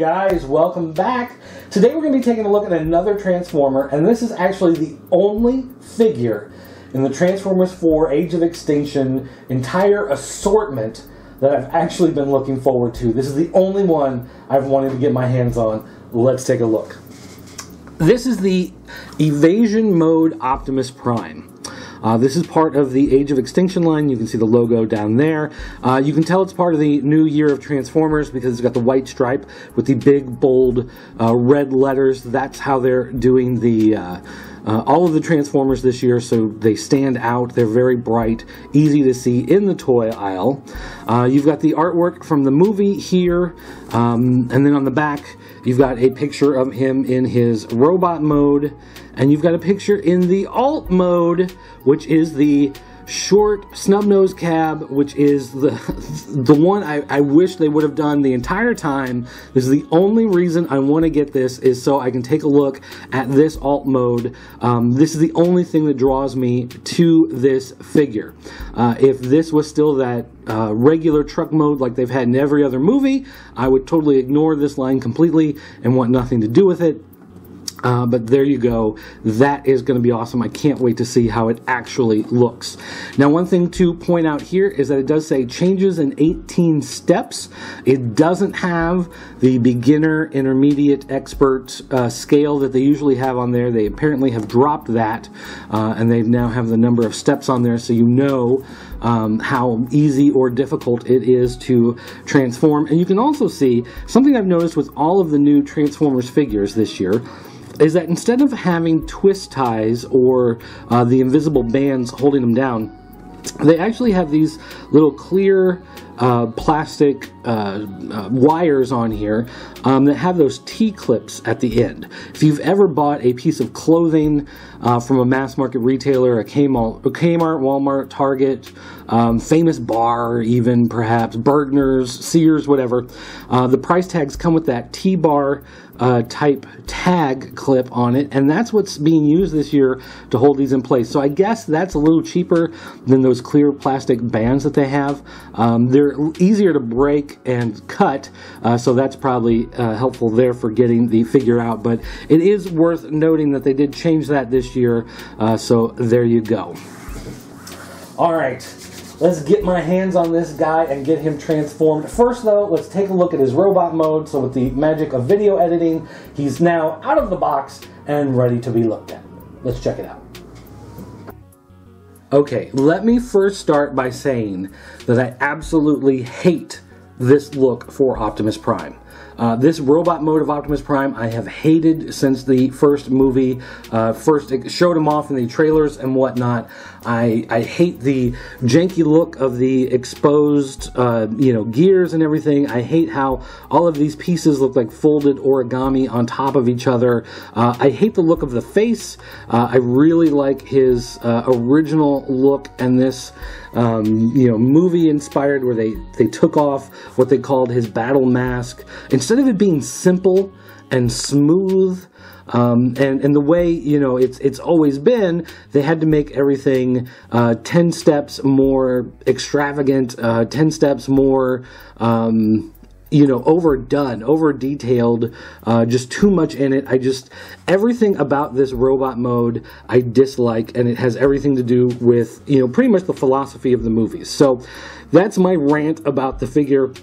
guys, welcome back. Today we're going to be taking a look at another Transformer, and this is actually the only figure in the Transformers 4 Age of Extinction entire assortment that I've actually been looking forward to. This is the only one I've wanted to get my hands on. Let's take a look. This is the Evasion mode Optimus Prime. This is part of the Age of Extinction line. You can see the logo down there. You can tell it's part of the new year of Transformers because it's got the white stripe with the big, bold, red letters. That's how they're doing the all of the Transformers this year, so they stand out. They're very bright, easy to see in the toy aisle. You've got the artwork from the movie here, and then on the back, you've got a picture of him in his robot mode, and you've got a picture in the alt mode, which is the short snub-nosed cab, which is the one I wish they would have done the entire time. This is the only reason I want to get this, is so I can take a look at this alt mode. This is the only thing that draws me to this figure. If this was still that regular truck mode like they've had in every other movie, I would totally ignore this line completely and want nothing to do with it. But there you go. That is going to be awesome. I can't wait to see how it actually looks. Now, one thing to point out here is that it does say changes in 18 steps. It doesn't have the beginner, intermediate, expert scale that they usually have on there. They apparently have dropped that, and they now have the number of steps on there, so you know how easy or difficult it is to transform. And you can also see something I've noticed with all of the new Transformers figures this year is that instead of having twist ties or the invisible bands holding them down, they actually have these little clear plastic wires on here that have those T-clips at the end. If you've ever bought a piece of clothing from a mass market retailer, a Kmart, Walmart, Target, Famous Bar, even perhaps Bergner's, Sears, whatever, the price tags come with that T-bar type tag clip on it, and that's what's being used this year to hold these in place. So I guess that's a little cheaper than those clear plastic bands that they have. They're easier to break and cut, so that's probably helpful there for getting the figure out. But it is worth noting that they did change that this year, so there you go. All right. Let's get my hands on this guy and get him transformed. First, though, let's take a look at his robot mode. So with the magic of video editing, he's now out of the box and ready to be looked at. Let's check it out. Okay, let me first start by saying that I absolutely hate this look for Optimus Prime. This robot mode of Optimus Prime I have hated since the first movie. First it showed him off in the trailers and whatnot. I hate the janky look of the exposed gears and everything. I hate how all of these pieces look like folded origami on top of each other. I hate the look of the face. I really like his original look, and this movie inspired where they took off what they called his battle mask. Instead of it being simple and smooth, and the way, it's always been, they had to make everything 10 steps more extravagant, 10 steps more, overdone, over-detailed, just too much in it. Everything about this robot mode I dislike, and it has everything to do with, pretty much the philosophy of the movies. So that's my rant about the figure.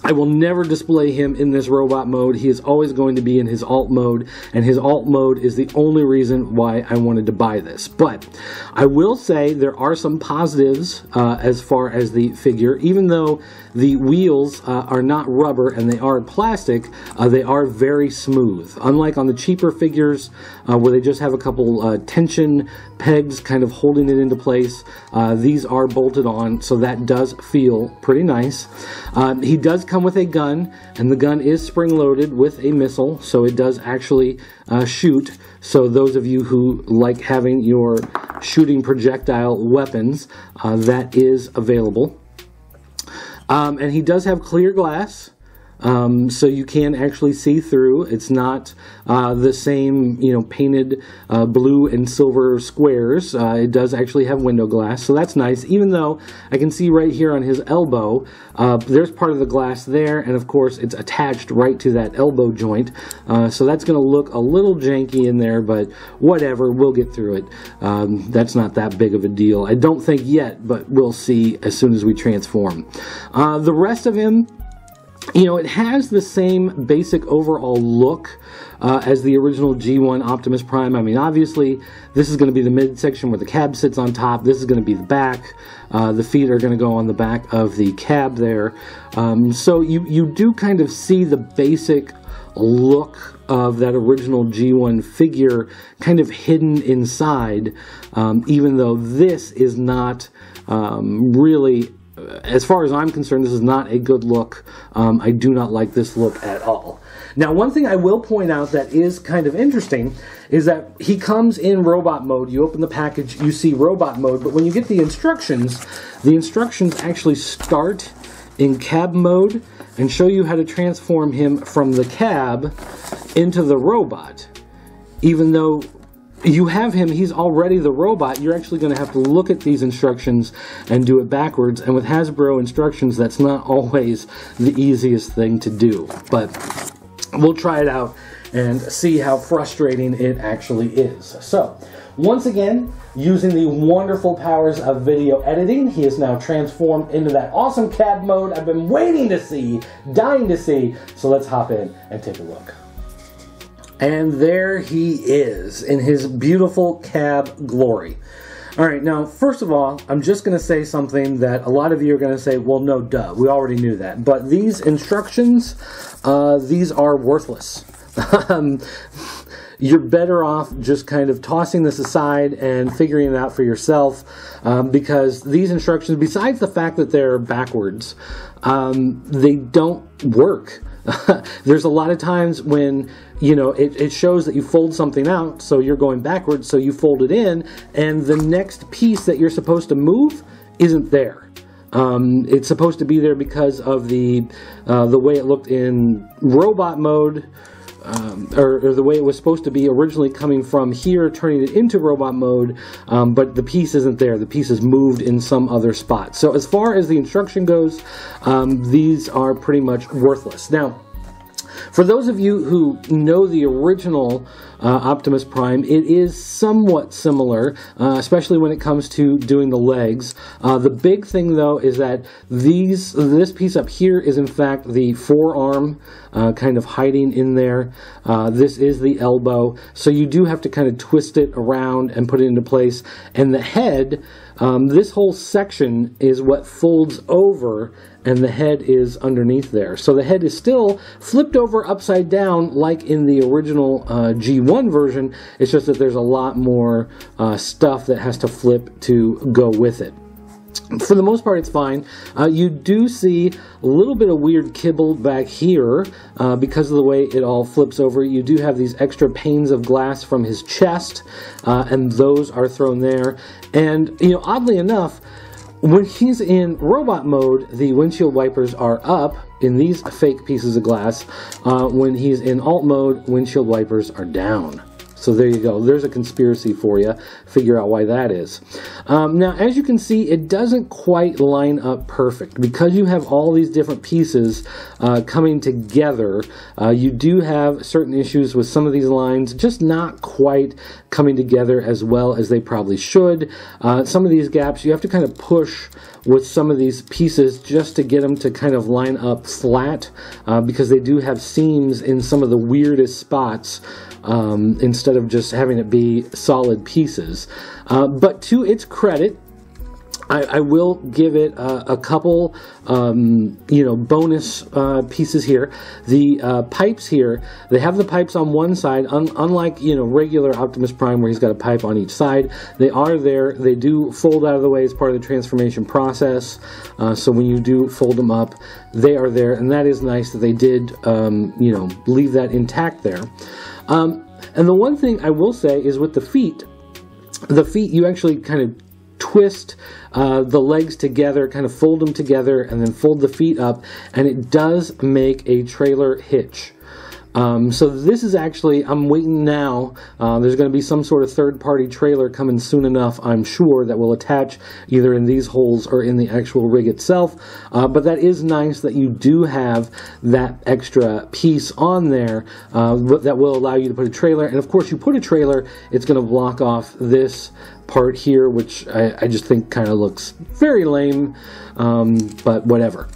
I will never display him in this robot mode. He is always going to be in his alt mode, and his alt mode is the only reason why I wanted to buy this. But I will say there are some positives as far as the figure. Even though the wheels are not rubber and they are plastic, they are very smooth. Unlike on the cheaper figures where they just have a couple tension pegs kind of holding it into place, these are bolted on, so that does feel pretty nice. He does come with a gun, and the gun is spring-loaded with a missile, so it does actually shoot. So those of you who like having your shooting projectile weapons, that is available. And he does have clear glass. so you can actually see through. It's not the same, painted blue and silver squares. It does actually have window glass, so that's nice. Even though I can see right here on his elbow, there's part of the glass there, and of course it's attached right to that elbow joint. So that's going to look a little janky in there, but whatever, we'll get through it. That's not that big of a deal. I don't think yet, but we'll see as soon as we transform. The rest of him, it has the same basic overall look as the original G1 Optimus Prime. I mean, obviously, this is going to be the midsection where the cab sits on top. This is going to be the back. The feet are going to go on the back of the cab there. So you do kind of see the basic look of that original G1 figure kind of hidden inside, even though this is not really, as far as I'm concerned, this is not a good look. I do not like this look at all. Now, one thing I will point out that is kind of interesting is that he comes in robot mode. You open the package, you see robot mode, but when you get the instructions actually start in cab mode and show you how to transform him from the cab into the robot. Even though you have him, he's already the robot, you're actually going to have to look at these instructions and do it backwards. And with Hasbro instructions, that's not always the easiest thing to do. But we'll try it out and see how frustrating it actually is. So, once again, using the wonderful powers of video editing, he is now transformed into that awesome cab mode I've been waiting to see, dying to see. So let's hop in and take a look. And there he is in his beautiful cab glory. All right, now, first of all, I'm just going to say something that a lot of you are going to say, well, no, duh, we already knew that. But these instructions, these are worthless. You're better off just kind of tossing this aside and figuring it out for yourself, because these instructions, besides the fact that they're backwards, they don't work. There's a lot of times when, it shows that you fold something out, so you're going backwards, so you fold it in, and the next piece that you're supposed to move isn't there. It's supposed to be there because of the way it looked in robot mode, or the way it was supposed to be originally coming from here, turning it into robot mode, but the piece isn't there. The piece is moved in some other spot. So as far as the instruction goes, these are pretty much worthless. Now, for those of you who know the original Optimus Prime, it is somewhat similar, especially when it comes to doing the legs. The big thing, though, is that this piece up here is, in fact, the forearm kind of hiding in there. This is the elbow, so you do have to kind of twist it around and put it into place. And the head, this whole section is what folds over, and the head is underneath there. So the head is still flipped over upside down like in the original G1 version. It's just that there's a lot more stuff that has to flip to go with it. For the most part, it's fine. You do see a little bit of weird kibble back here because of the way it all flips over. You do have these extra panes of glass from his chest, and those are thrown there. And, oddly enough, when he's in robot mode, the windshield wipers are up in these fake pieces of glass. When he's in alt mode, windshield wipers are down. So there you go. There's a conspiracy for you. Figure out why that is. Now, as you can see, it doesn't quite line up perfect. Because you have all these different pieces coming together, you do have certain issues with some of these lines just not quite coming together as well as they probably should. Some of these gaps, you have to kind of push with some of these pieces just to get them to kind of line up flat, because they do have seams in some of the weirdest spots, instead of just having it be solid pieces. But to its credit, I will give it a couple, bonus pieces here. The pipes here, they have the pipes on one side, unlike, regular Optimus Prime where he's got a pipe on each side. They are there. They do fold out of the way as part of the transformation process. So when you do fold them up, they are there. And that is nice that they did, leave that intact there. And the one thing I will say is with the feet you actually kind of twist the legs together, kind of fold them together, and then fold the feet up, and it does make a trailer hitch. So this is actually, I'm waiting now, there's going to be some sort of third-party trailer coming soon enough, I'm sure, that will attach either in these holes or in the actual rig itself, but that is nice that you do have that extra piece on there that will allow you to put a trailer, and of course you put a trailer, it's going to block off this part here, which I just think kind of looks very lame, but whatever.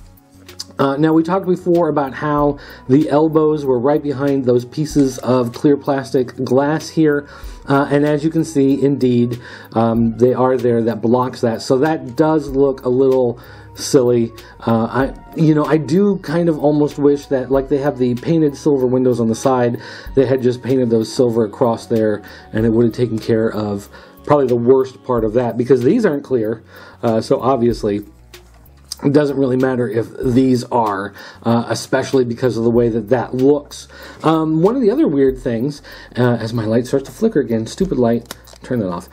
Now, we talked before about how the elbows were right behind those pieces of clear plastic glass here, and as you can see, indeed, they are there. That blocks that, so that does look a little silly. I do kind of almost wish that, like they have the painted silver windows on the side, they had just painted those silver across there, and it would have taken care of probably the worst part of that, because these aren't clear, so obviously it doesn't really matter if these are, especially because of the way that that looks. One of the other weird things, as my light starts to flicker again, stupid light, turn that off.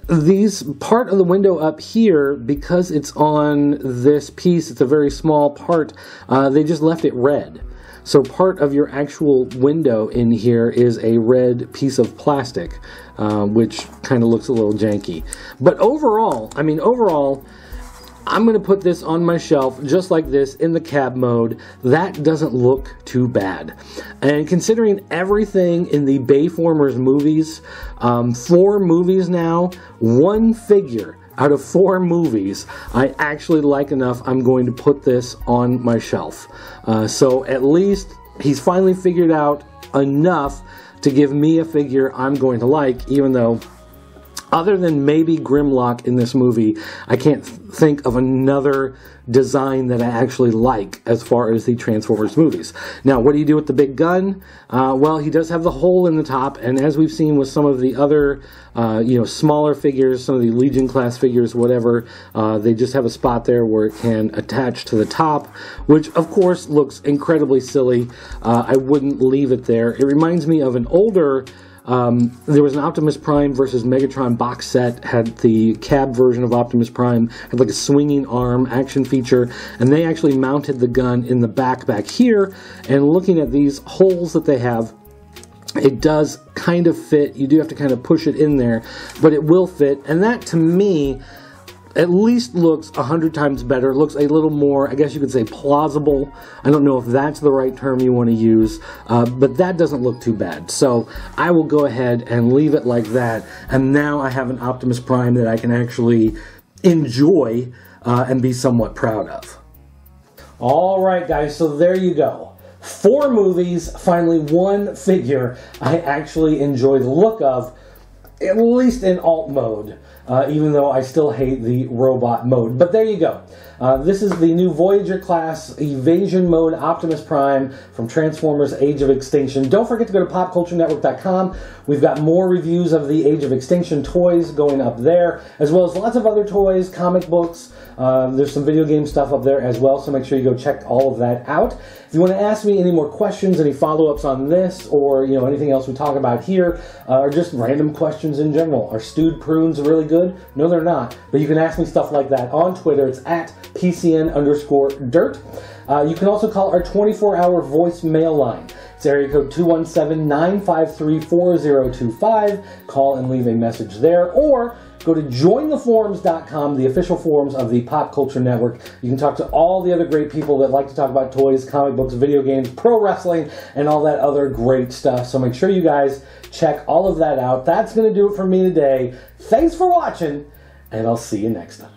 These part of the window up here, because it's on this piece, it's a very small part, they just left it red. So part of your actual window in here is a red piece of plastic, which kind of looks a little janky. But overall, I'm going to put this on my shelf just like this in the cab mode. That doesn't look too bad. And considering everything in the Bayformers movies, 4 movies now, 1 figure out of 4 movies I actually like enough, I'm going to put this on my shelf. So at least he's finally figured out enough to give me a figure I'm going to like, even though other than maybe Grimlock in this movie, I can't think of another design that I actually like as far as the Transformers movies. Now, what do you do with the big gun? Well, he does have the hole in the top, and as we've seen with some of the other, smaller figures, some of the Legion class figures, whatever, they just have a spot there where it can attach to the top, which of course looks incredibly silly. I wouldn't leave it there. It reminds me of an older there was an Optimus Prime versus Megatron box set, had the cab version of Optimus Prime, had like a swinging arm action feature, and they actually mounted the gun in the back here, and looking at these holes that they have, it does kind of fit. You do have to kind of push it in there, but it will fit, and that to me at least looks 100 times better. It looks a little more, I guess you could say, plausible. I don't know if that's the right term you want to use, but that doesn't look too bad. So I will go ahead and leave it like that, and now I have an Optimus Prime that I can actually enjoy and be somewhat proud of. Alright guys, so there you go. 4 movies, finally 1 figure I actually enjoy the look of, at least in alt mode. Even though I still hate the robot mode. But there you go. This is the new Voyager class Evasion mode Optimus Prime from Transformers Age of Extinction. Don't forget to go to popculturenetwork.com. We've got more reviews of the Age of Extinction toys going up there, as well as lots of other toys, comic books. There's some video game stuff up there as well, so make sure you go check all of that out. If you want to ask me any more questions, any follow-ups on this, or anything else we talk about here, or just random questions in general. Are stewed prunes really good? No, they're not. But you can ask me stuff like that on Twitter. It's at PCN_dirt. You can also call our 24-hour voicemail line. It's area code 217-953-4025. Call and leave a message there, or go to jointheforums.com, the official forums of the Pop Culture Network. You can talk to all the other great people that like to talk about toys, comic books, video games, pro wrestling, and all that other great stuff. So make sure you guys check all of that out. That's going to do it for me today. Thanks for watching, and I'll see you next time.